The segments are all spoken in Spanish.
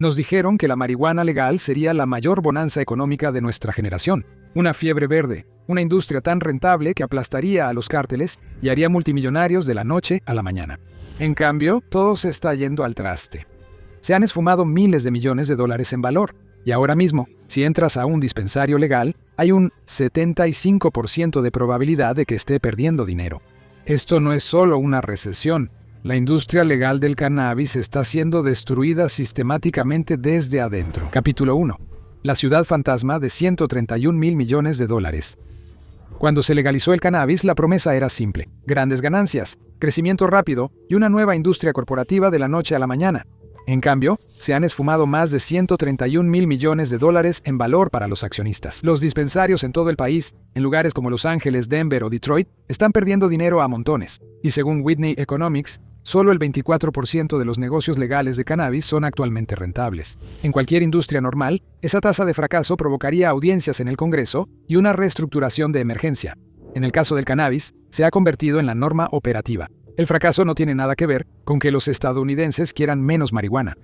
Nos dijeron que la marihuana legal sería la mayor bonanza económica de nuestra generación. Una fiebre verde, una industria tan rentable que aplastaría a los cárteles y haría multimillonarios de la noche a la mañana. En cambio, todo se está yendo al traste. Se han esfumado miles de millones de dólares en valor, y ahora mismo, si entras a un dispensario legal, hay un 75% de probabilidad de que esté perdiendo dinero. Esto no es solo una recesión. La industria legal del cannabis está siendo destruida sistemáticamente desde adentro. Capítulo 1. La ciudad fantasma de 131 mil millones de dólares. Cuando se legalizó el cannabis, la promesa era simple: grandes ganancias, crecimiento rápido y una nueva industria corporativa de la noche a la mañana. En cambio, se han esfumado más de 131 mil millones de dólares en valor para los accionistas. Los dispensarios en todo el país, en lugares como Los Ángeles, Denver o Detroit, están perdiendo dinero a montones. Y según Whitney Economics, solo el 24% de los negocios legales de cannabis son actualmente rentables. En cualquier industria normal, esa tasa de fracaso provocaría audiencias en el Congreso y una reestructuración de emergencia. En el caso del cannabis, se ha convertido en la norma operativa. El fracaso no tiene nada que ver con que los estadounidenses quieran menos marihuana.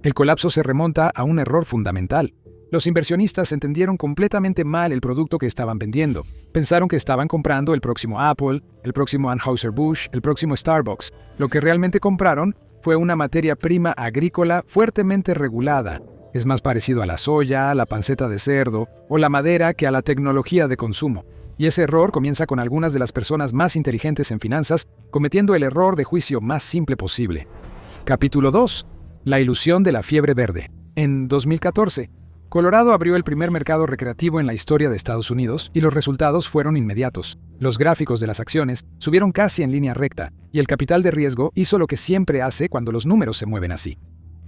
El colapso se remonta a un error fundamental. Los inversionistas entendieron completamente mal el producto que estaban vendiendo. Pensaron que estaban comprando el próximo Apple, el próximo Anheuser-Busch, el próximo Starbucks. Lo que realmente compraron fue una materia prima agrícola fuertemente regulada. Es más parecido a la soya, a la panceta de cerdo o la madera que a la tecnología de consumo. Y ese error comienza con algunas de las personas más inteligentes en finanzas cometiendo el error de juicio más simple posible. Capítulo 2. La ilusión de la fiebre verde. En 2014, Colorado abrió el primer mercado recreativo en la historia de Estados Unidos y los resultados fueron inmediatos. Los gráficos de las acciones subieron casi en línea recta y el capital de riesgo hizo lo que siempre hace cuando los números se mueven así.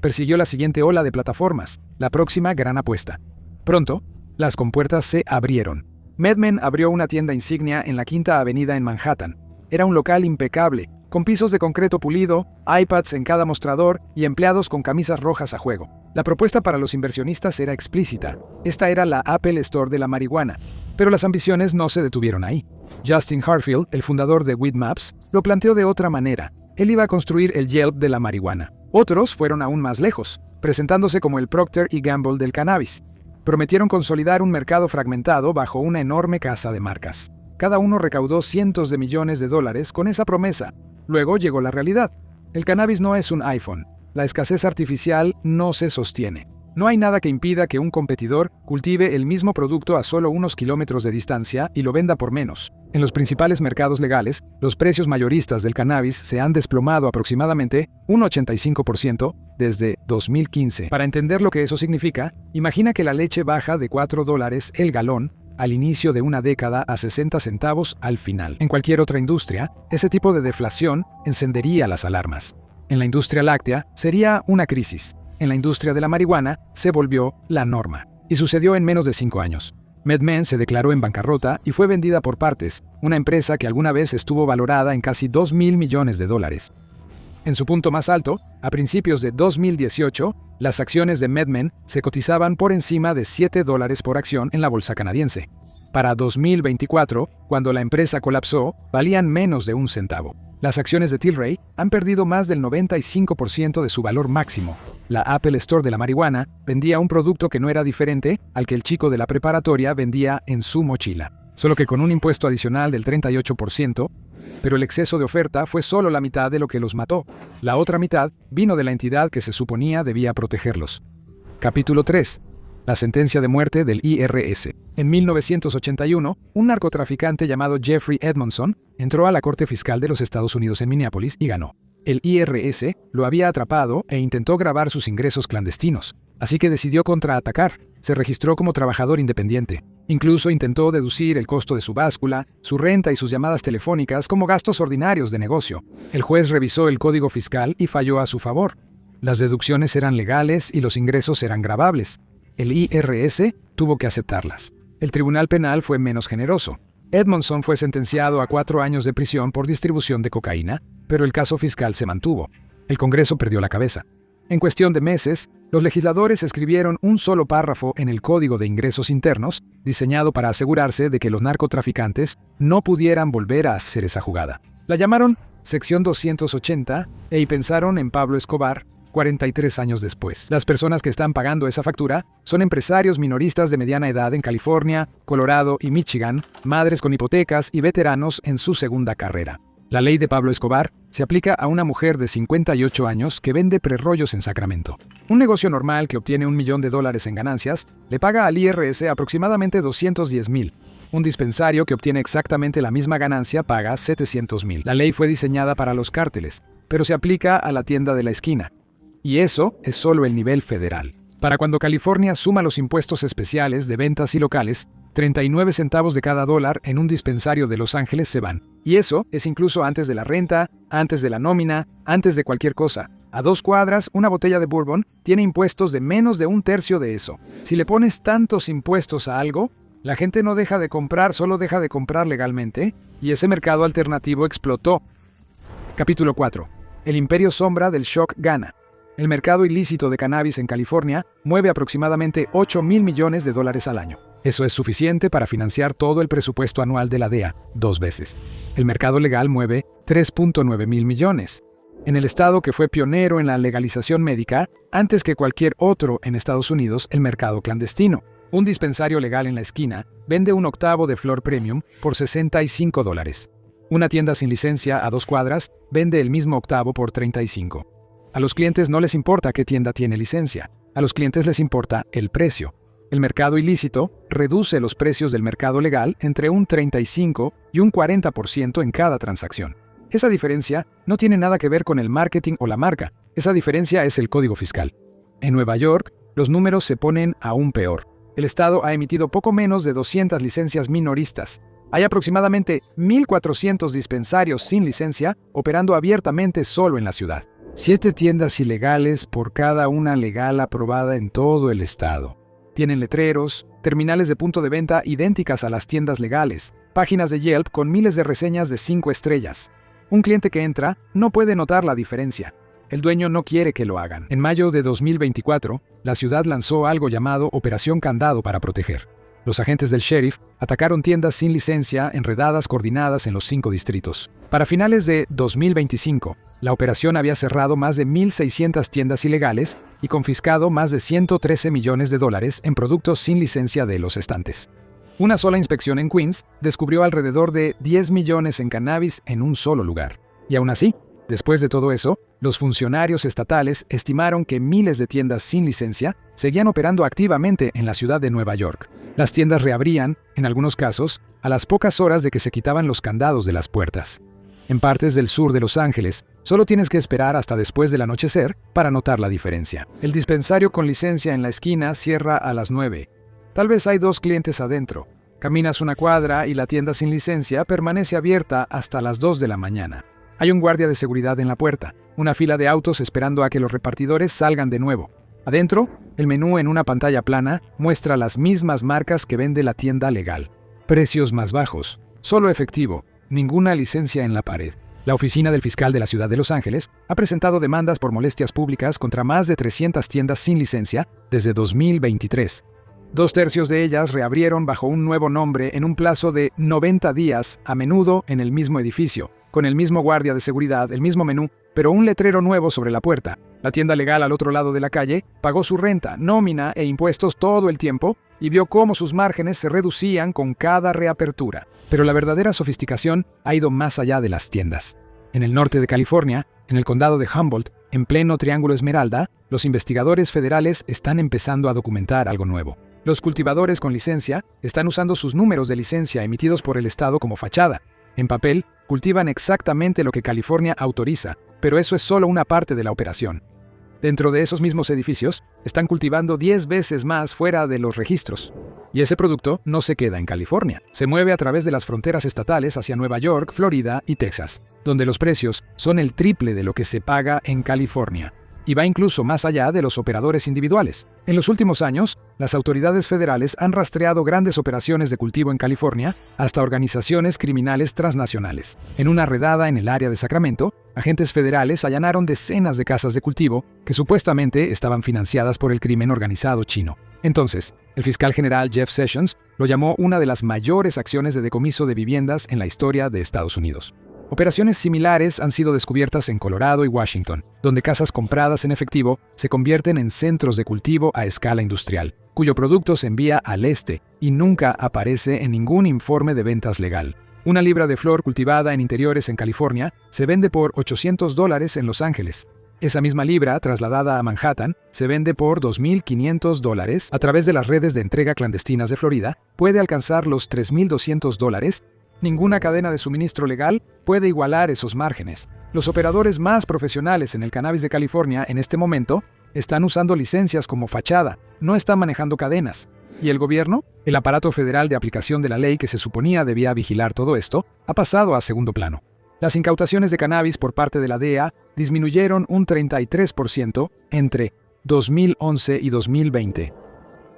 Persiguió la siguiente ola de plataformas, la próxima gran apuesta. Pronto, las compuertas se abrieron. MedMen abrió una tienda insignia en la Quinta Avenida en Manhattan. Era un local impecable, con pisos de concreto pulido, iPads en cada mostrador y empleados con camisas rojas a juego. La propuesta para los inversionistas era explícita. Esta era la Apple Store de la marihuana. Pero las ambiciones no se detuvieron ahí. Justin Hartfield, el fundador de Weedmaps, lo planteó de otra manera. Él iba a construir el Yelp de la marihuana. Otros fueron aún más lejos, presentándose como el Procter & Gamble del cannabis. Prometieron consolidar un mercado fragmentado bajo una enorme casa de marcas. Cada uno recaudó cientos de millones de dólares con esa promesa. Luego llegó la realidad. El cannabis no es un iPhone. La escasez artificial no se sostiene. No hay nada que impida que un competidor cultive el mismo producto a solo unos kilómetros de distancia y lo venda por menos. En los principales mercados legales, los precios mayoristas del cannabis se han desplomado aproximadamente un 85% desde 2015. Para entender lo que eso significa, imagina que la leche baja de $4 el galón al inicio de una década a 60 centavos al final. En cualquier otra industria, ese tipo de deflación encendería las alarmas. En la industria láctea sería una crisis. En la industria de la marihuana se volvió la norma. Y sucedió en menos de 5 años. MedMen se declaró en bancarrota y fue vendida por partes, una empresa que alguna vez estuvo valorada en casi $2.000 millones. En su punto más alto, a principios de 2018, las acciones de MedMen se cotizaban por encima de $7 por acción en la bolsa canadiense. Para 2024, cuando la empresa colapsó, valían menos de un centavo. Las acciones de Tilray han perdido más del 95% de su valor máximo. La Apple Store de la marihuana vendía un producto que no era diferente al que el chico de la preparatoria vendía en su mochila, solo que con un impuesto adicional del 38%, pero el exceso de oferta fue solo la mitad de lo que los mató. La otra mitad vino de la entidad que se suponía debía protegerlos. Capítulo 3. La sentencia de muerte del IRS. En 1981, un narcotraficante llamado Jeffrey Edmondson entró a la Corte Fiscal de los Estados Unidos en Minneapolis y ganó. El IRS lo había atrapado e intentó grabar sus ingresos clandestinos, así que decidió contraatacar. Se registró como trabajador independiente. Incluso intentó deducir el costo de su báscula, su renta y sus llamadas telefónicas como gastos ordinarios de negocio. El juez revisó el código fiscal y falló a su favor. Las deducciones eran legales y los ingresos eran gravables. El IRS tuvo que aceptarlas. El Tribunal Penal fue menos generoso. Edmondson fue sentenciado a 4 años de prisión por distribución de cocaína, pero el caso fiscal se mantuvo. El Congreso perdió la cabeza. En cuestión de meses, los legisladores escribieron un solo párrafo en el Código de Ingresos Internos, diseñado para asegurarse de que los narcotraficantes no pudieran volver a hacer esa jugada. La llamaron Sección 280 y pensaron en Pablo Escobar 43 años después. Las personas que están pagando esa factura son empresarios minoristas de mediana edad en California, Colorado y Michigan, madres con hipotecas y veteranos en su segunda carrera. La ley de Pablo Escobar se aplica a una mujer de 58 años que vende prerrollos en Sacramento. Un negocio normal que obtiene $1 millón en ganancias le paga al IRS aproximadamente $210,000. Un dispensario que obtiene exactamente la misma ganancia paga $700,000. La ley fue diseñada para los cárteles, pero se aplica a la tienda de la esquina. Y eso es solo el nivel federal. Para cuando California suma los impuestos especiales de ventas y locales, 39 centavos de cada dólar en un dispensario de Los Ángeles se van. Y eso es incluso antes de la renta, antes de la nómina, antes de cualquier cosa. A 2 cuadras, una botella de bourbon tiene impuestos de menos de 1/3 de eso. Si le pones tantos impuestos a algo, la gente no deja de comprar, solo deja de comprar legalmente, y ese mercado alternativo explotó. Capítulo 4. El imperio sombra del shock gana. El mercado ilícito de cannabis en California mueve aproximadamente $8,000 millones al año. Eso es suficiente para financiar todo el presupuesto anual de la DEA 2 veces. El mercado legal mueve $3.9 mil millones. En el estado que fue pionero en la legalización médica, antes que cualquier otro en Estados Unidos, el mercado clandestino. Un dispensario legal en la esquina vende 1/8 de flor premium por $65. Una tienda sin licencia a 2 cuadras vende el mismo octavo por $35. A los clientes no les importa qué tienda tiene licencia, a los clientes les importa el precio. El mercado ilícito reduce los precios del mercado legal entre un 35 y un 40% en cada transacción. Esa diferencia no tiene nada que ver con el marketing o la marca, esa diferencia es el código fiscal. En Nueva York, los números se ponen aún peor. El estado ha emitido poco menos de 200 licencias minoristas. Hay aproximadamente 1,400 dispensarios sin licencia operando abiertamente solo en la ciudad. 7 tiendas ilegales por cada una legal aprobada en todo el estado. Tienen letreros, terminales de punto de venta idénticas a las tiendas legales, páginas de Yelp con miles de reseñas de 5 estrellas. Un cliente que entra no puede notar la diferencia. El dueño no quiere que lo hagan. En mayo de 2024, la ciudad lanzó algo llamado Operación Candado para proteger. Los agentes del sheriff atacaron tiendas sin licencia en redadas coordinadas en los 5 distritos. Para finales de 2025, la operación había cerrado más de 1,600 tiendas ilegales y confiscado más de $113 millones en productos sin licencia de los estantes. Una sola inspección en Queens descubrió alrededor de 10 millones en cannabis en un solo lugar. Y aún así, después de todo eso, los funcionarios estatales estimaron que miles de tiendas sin licencia seguían operando activamente en la ciudad de Nueva York. Las tiendas reabrían, en algunos casos, a las pocas horas de que se quitaban los candados de las puertas. En partes del sur de Los Ángeles, solo tienes que esperar hasta después del anochecer para notar la diferencia. El dispensario con licencia en la esquina cierra a las 9. Tal vez hay 2 clientes adentro. Caminas una cuadra y la tienda sin licencia permanece abierta hasta las 2 de la mañana. Hay un guardia de seguridad en la puerta, una fila de autos esperando a que los repartidores salgan de nuevo. Adentro, el menú en una pantalla plana muestra las mismas marcas que vende la tienda legal. Precios más bajos, solo efectivo, ninguna licencia en la pared. La oficina del fiscal de la ciudad de Los Ángeles ha presentado demandas por molestias públicas contra más de 300 tiendas sin licencia desde 2023. 2/3 de ellas reabrieron bajo un nuevo nombre en un plazo de 90 días, a menudo en el mismo edificio, con el mismo guardia de seguridad, el mismo menú, pero un letrero nuevo sobre la puerta. La tienda legal al otro lado de la calle pagó su renta, nómina e impuestos todo el tiempo y vio cómo sus márgenes se reducían con cada reapertura. Pero la verdadera sofisticación ha ido más allá de las tiendas. En el norte de California, en el condado de Humboldt, en pleno Triángulo Esmeralda, los investigadores federales están empezando a documentar algo nuevo. Los cultivadores con licencia están usando sus números de licencia emitidos por el estado como fachada. En papel, cultivan exactamente lo que California autoriza, pero eso es solo una parte de la operación. Dentro de esos mismos edificios, están cultivando 10 veces más fuera de los registros. Y ese producto no se queda en California. Se mueve a través de las fronteras estatales hacia Nueva York, Florida y Texas, donde los precios son el triple de lo que se paga en California. Y va incluso más allá de los operadores individuales. En los últimos años, las autoridades federales han rastreado grandes operaciones de cultivo en California hasta organizaciones criminales transnacionales. En una redada en el área de Sacramento, agentes federales allanaron decenas de casas de cultivo que supuestamente estaban financiadas por el crimen organizado chino. Entonces, el fiscal general Jeff Sessions lo llamó una de las mayores acciones de decomiso de viviendas en la historia de Estados Unidos. Operaciones similares han sido descubiertas en Colorado y Washington, donde casas compradas en efectivo se convierten en centros de cultivo a escala industrial, cuyo producto se envía al este y nunca aparece en ningún informe de ventas legal. Una libra de flor cultivada en interiores en California se vende por $800 en Los Ángeles. Esa misma libra, trasladada a Manhattan, se vende por $2.500 a través de las redes de entrega clandestinas de Florida, puede alcanzar los $3.200. Ninguna cadena de suministro legal puede igualar esos márgenes. Los operadores más profesionales en el cannabis de California en este momento están usando licencias como fachada, no están manejando cadenas. ¿Y el gobierno? El aparato federal de aplicación de la ley que se suponía debía vigilar todo esto, ha pasado a segundo plano. Las incautaciones de cannabis por parte de la DEA disminuyeron un 33% entre 2011 y 2020.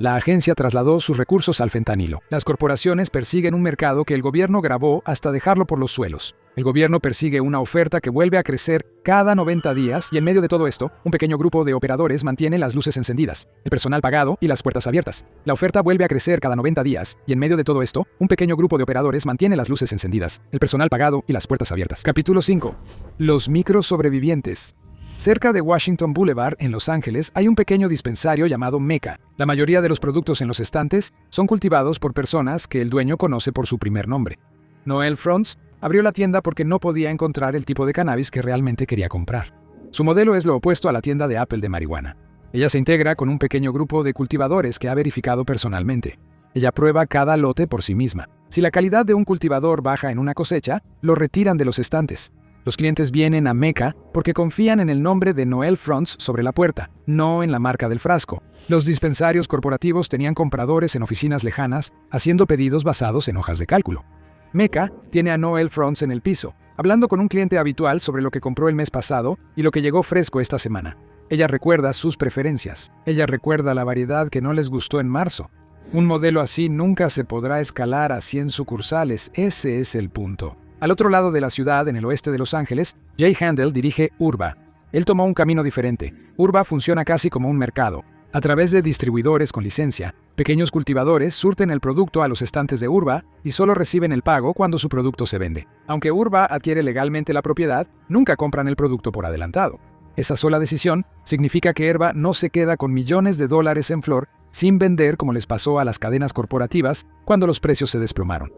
La agencia trasladó sus recursos al fentanilo. Las corporaciones persiguen un mercado que el gobierno grabó hasta dejarlo por los suelos. El gobierno persigue una oferta que vuelve a crecer cada 90 días y en medio de todo esto, un pequeño grupo de operadores mantiene las luces encendidas, el personal pagado y las puertas abiertas. La oferta vuelve a crecer cada 90 días y en medio de todo esto, un pequeño grupo de operadores mantiene las luces encendidas, el personal pagado y las puertas abiertas. Capítulo 5. Los microsobrevivientes. Cerca de Washington Boulevard, en Los Ángeles, hay un pequeño dispensario llamado Mecca. La mayoría de los productos en los estantes son cultivados por personas que el dueño conoce por su primer nombre. Noelle Frantz abrió la tienda porque no podía encontrar el tipo de cannabis que realmente quería comprar. Su modelo es lo opuesto a la tienda de Apple de marihuana. Ella se integra con un pequeño grupo de cultivadores que ha verificado personalmente. Ella prueba cada lote por sí misma. Si la calidad de un cultivador baja en una cosecha, lo retiran de los estantes. Los clientes vienen a Mecca porque confían en el nombre de Noelle Frantz sobre la puerta, no en la marca del frasco. Los dispensarios corporativos tenían compradores en oficinas lejanas haciendo pedidos basados en hojas de cálculo. Mecca tiene a Noelle Frantz en el piso, hablando con un cliente habitual sobre lo que compró el mes pasado y lo que llegó fresco esta semana. Ella recuerda sus preferencias. Ella recuerda la variedad que no les gustó en marzo. Un modelo así nunca se podrá escalar a 100 sucursales, ese es el punto. Al otro lado de la ciudad, en el oeste de Los Ángeles, Jay Handel dirige Urba. Él tomó un camino diferente. Urba funciona casi como un mercado. A través de distribuidores con licencia, pequeños cultivadores surten el producto a los estantes de Urba y solo reciben el pago cuando su producto se vende. Aunque Urba adquiere legalmente la propiedad, nunca compran el producto por adelantado. Esa sola decisión significa que Urba no se queda con millones de dólares en flor sin vender como les pasó a las cadenas corporativas cuando los precios se desplomaron.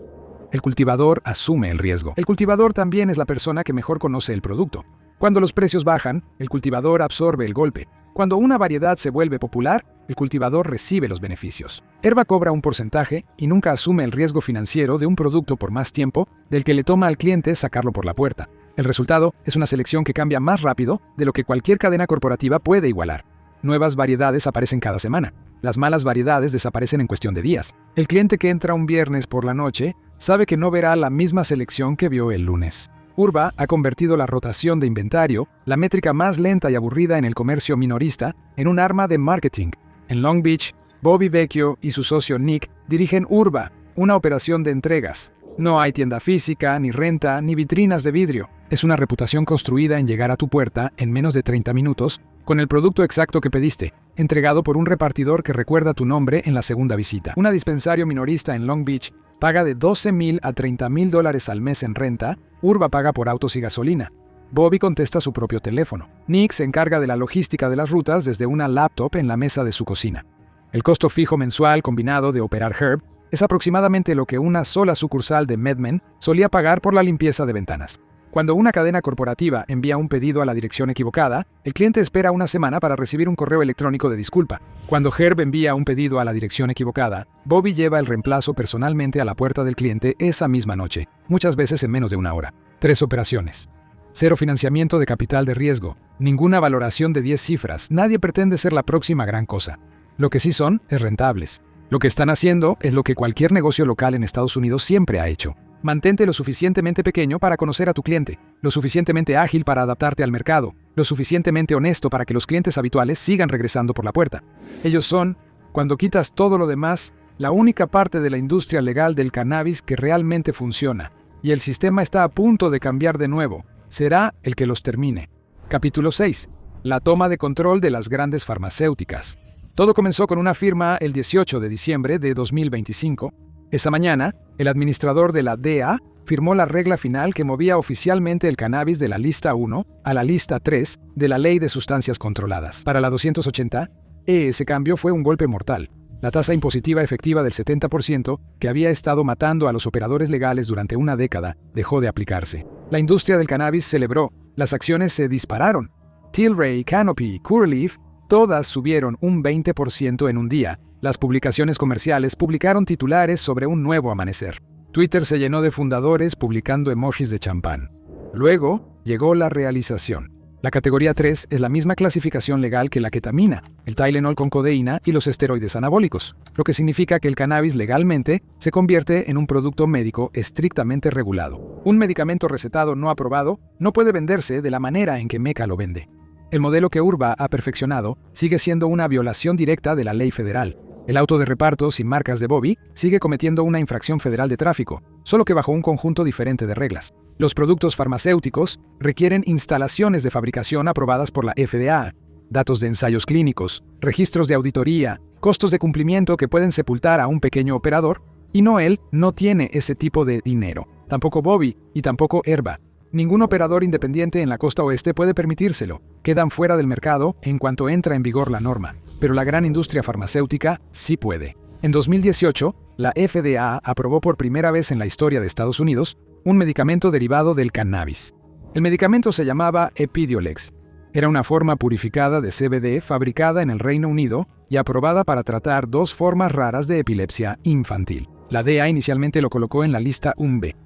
El cultivador asume el riesgo. El cultivador también es la persona que mejor conoce el producto. Cuando los precios bajan, el cultivador absorbe el golpe. Cuando una variedad se vuelve popular, el cultivador recibe los beneficios. Urba cobra un porcentaje y nunca asume el riesgo financiero de un producto por más tiempo del que le toma al cliente sacarlo por la puerta. El resultado es una selección que cambia más rápido de lo que cualquier cadena corporativa puede igualar. Nuevas variedades aparecen cada semana. Las malas variedades desaparecen en cuestión de días. El cliente que entra un viernes por la noche sabe que no verá la misma selección que vio el lunes. Urba ha convertido la rotación de inventario, la métrica más lenta y aburrida en el comercio minorista, en un arma de marketing. En Long Beach, Bobby Vecchio y su socio Nick dirigen Urba, una operación de entregas. No hay tienda física, ni renta, ni vitrinas de vidrio. Es una reputación construida en llegar a tu puerta en menos de 30 minutos con el producto exacto que pediste, entregado por un repartidor que recuerda tu nombre en la segunda visita. Una dispensario minorista en Long Beach paga de $12,000 a $30,000 al mes en renta. Urba paga por autos y gasolina. Bobby contesta su propio teléfono. Nick se encarga de la logística de las rutas desde una laptop en la mesa de su cocina. El costo fijo mensual combinado de operar Herb es aproximadamente lo que una sola sucursal de MedMen solía pagar por la limpieza de ventanas. Cuando una cadena corporativa envía un pedido a la dirección equivocada, el cliente espera una semana para recibir un correo electrónico de disculpa. Cuando Herb envía un pedido a la dirección equivocada, Bobby lleva el reemplazo personalmente a la puerta del cliente esa misma noche, muchas veces en menos de una hora. 3 operaciones. 0 financiamiento de capital de riesgo. Ninguna valoración de 10 cifras. Nadie pretende ser la próxima gran cosa. Lo que sí son es rentables. Lo que están haciendo es lo que cualquier negocio local en Estados Unidos siempre ha hecho. Mantente lo suficientemente pequeño para conocer a tu cliente, lo suficientemente ágil para adaptarte al mercado, lo suficientemente honesto para que los clientes habituales sigan regresando por la puerta. Ellos son, cuando quitas todo lo demás, la única parte de la industria legal del cannabis que realmente funciona, y el sistema está a punto de cambiar de nuevo. Será el que los termine. Capítulo 6. La toma de control de las grandes farmacéuticas. Todo comenzó con una firma el 18 de diciembre de 2025. Esa mañana, El administrador de la DEA firmó la regla final que movía oficialmente el cannabis de la lista 1 a la lista 3 de la Ley de Sustancias Controladas. Para la 280, ese cambio fue un golpe mortal. La tasa impositiva efectiva del 70%, que había estado matando a los operadores legales durante una década, dejó de aplicarse. La industria del cannabis celebró, las acciones se dispararon. Tilray, Canopy, Curaleaf, todas subieron un 20% en un día. Las publicaciones comerciales publicaron titulares sobre un nuevo amanecer. Twitter se llenó de fundadores publicando emojis de champán. Luego llegó la realización. La categoría 3 es la misma clasificación legal que la ketamina, el Tylenol con codeína y los esteroides anabólicos, lo que significa que el cannabis legalmente se convierte en un producto médico estrictamente regulado. Un medicamento recetado no aprobado no puede venderse de la manera en que Meca lo vende. El modelo que Urba ha perfeccionado sigue siendo una violación directa de la ley federal. El auto de reparto sin marcas de Bobby sigue cometiendo una infracción federal de tráfico, solo que bajo un conjunto diferente de reglas. Los productos farmacéuticos requieren instalaciones de fabricación aprobadas por la FDA, datos de ensayos clínicos, registros de auditoría, costos de cumplimiento que pueden sepultar a un pequeño operador, y Noel no tiene ese tipo de dinero. Tampoco Bobby y tampoco Herba. Ningún operador independiente en la costa oeste puede permitírselo. Quedan fuera del mercado en cuanto entra en vigor la norma. Pero la gran industria farmacéutica sí puede. En 2018, la FDA aprobó por primera vez en la historia de Estados Unidos un medicamento derivado del cannabis. El medicamento se llamaba Epidiolex. Era una forma purificada de CBD fabricada en el Reino Unido y aprobada para tratar dos formas raras de epilepsia infantil. La DEA inicialmente lo colocó en la lista 1B.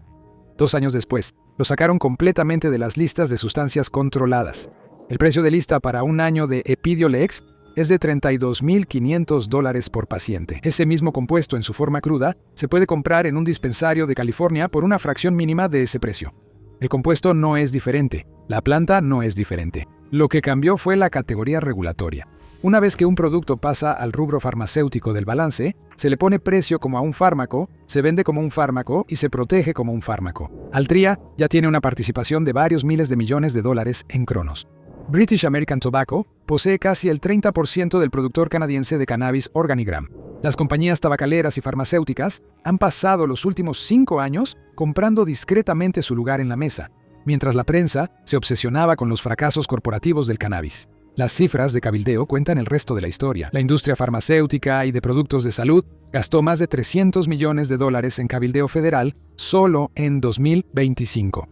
2 años después, lo sacaron completamente de las listas de sustancias controladas. El precio de lista para un año de Epidiolex es de $32,500 por paciente. Ese mismo compuesto en su forma cruda se puede comprar en un dispensario de California por una fracción mínima de ese precio. El compuesto no es diferente, la planta no es diferente. Lo que cambió fue la categoría regulatoria. Una vez que un producto pasa al rubro farmacéutico del balance, se le pone precio como a un fármaco, se vende como un fármaco y se protege como un fármaco. Altria ya tiene una participación de varios miles de millones de dólares en Cronos. British American Tobacco posee casi el 30% del productor canadiense de cannabis Organigram. Las compañías tabacaleras y farmacéuticas han pasado los últimos 5 años comprando discretamente su lugar en la mesa, mientras la prensa se obsesionaba con los fracasos corporativos del cannabis. Las cifras de cabildeo cuentan el resto de la historia. La industria farmacéutica y de productos de salud gastó más de $300 millones en cabildeo federal solo en 2025.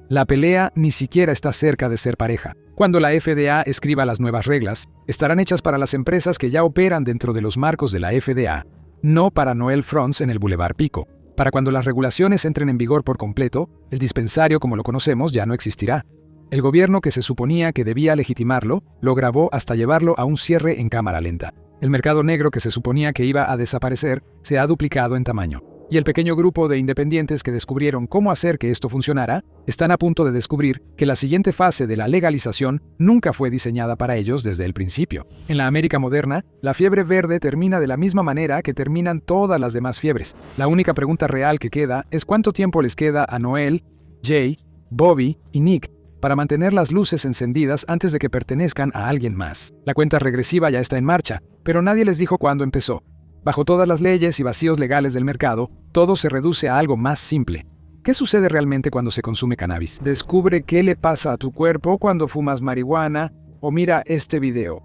La pelea ni siquiera está cerca de ser pareja. Cuando la FDA escriba las nuevas reglas, estarán hechas para las empresas que ya operan dentro de los marcos de la FDA, no para Noel Fronts en el Boulevard Pico. Para cuando las regulaciones entren en vigor por completo, el dispensario como lo conocemos ya no existirá. El gobierno que se suponía que debía legitimarlo, lo grabó hasta llevarlo a un cierre en cámara lenta. El mercado negro que se suponía que iba a desaparecer se ha duplicado en tamaño. Y el pequeño grupo de independientes que descubrieron cómo hacer que esto funcionara, están a punto de descubrir que la siguiente fase de la legalización nunca fue diseñada para ellos desde el principio. En la América moderna, la fiebre verde termina de la misma manera que terminan todas las demás fiebres. La única pregunta real que queda es cuánto tiempo les queda a Noel, Jay, Bobby y Nick para mantener las luces encendidas antes de que pertenezcan a alguien más. La cuenta regresiva ya está en marcha, pero nadie les dijo cuándo empezó. Bajo todas las leyes y vacíos legales del mercado, todo se reduce a algo más simple. ¿Qué sucede realmente cuando se consume cannabis? Descubre qué le pasa a tu cuerpo cuando fumas marihuana o mira este video.